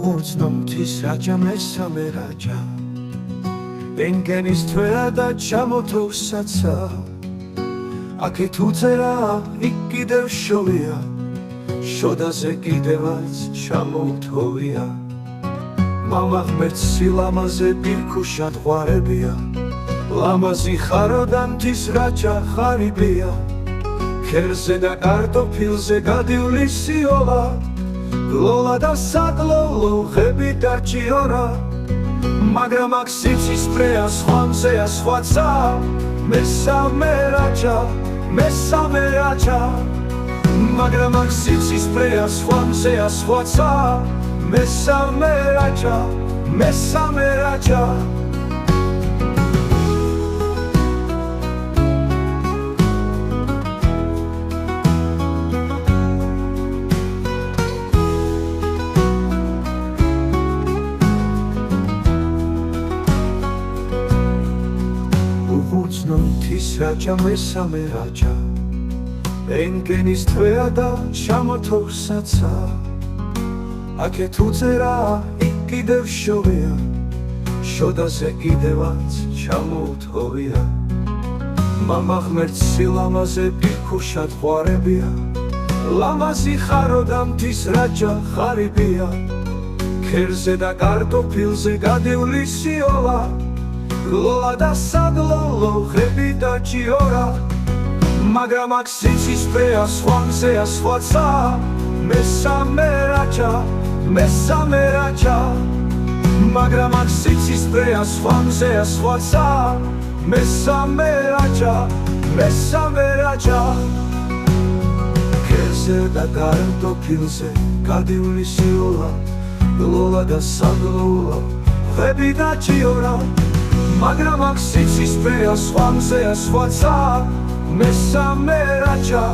უღურძნომთის რაჯა მესამე რაჯა ენგენის თვეა და ჩამოთოვსაცა აქეთ უწერაა იქ კიდევ შოვია შოდაზე კიდევაც ჩამოუთოვია მამა ღმერთს სილამაზე პირქუშად ღვარებია ლამაზი ხარო და მთის რაჯა ღარიბია ქერზე და კარტოფილზე გადიული სიოლა ლოლა და საგლოლო ღები დაჭიორა მაგრამ აქ სიცისფრეა სხვამზეა სხვაცა მესამე რაჯა მაგრამ აქ სიცისფრეა სხვამზეა სხვაცა მესამე რაჯა უღურძნომთის რაჯა მესამე რაჯა ენგენის თვეა და ჩამოთოვსაცა აქეთ უწერაა იქ კიდევ შოვია შოდაზე კიდევაც ჩამოუთოვია მამა ღმერთს სილამაზე პირქუშად ღვარებია ლამაზი ხარო და მთის რაჯა ღარიბია ქერზე და კარტოფილზე გადიული სიოლა ლოლა და საგლოლო ღები დაჭიორა მაგრამ აქ სიცისფრეა სხვამზეა სხვაცა მესამე რაჯა მაგრამ აქ სიცისფრეა სხვამზეა სხვაცა მესამე რაჯა ქერზე და კარტოფილზე გადიული სიოლა ლოლა და საგლოლო ღები დაჭიორა მაგრამ აქ სიცისფრეა სხვამზეა სხვაცა მესამე რაჯა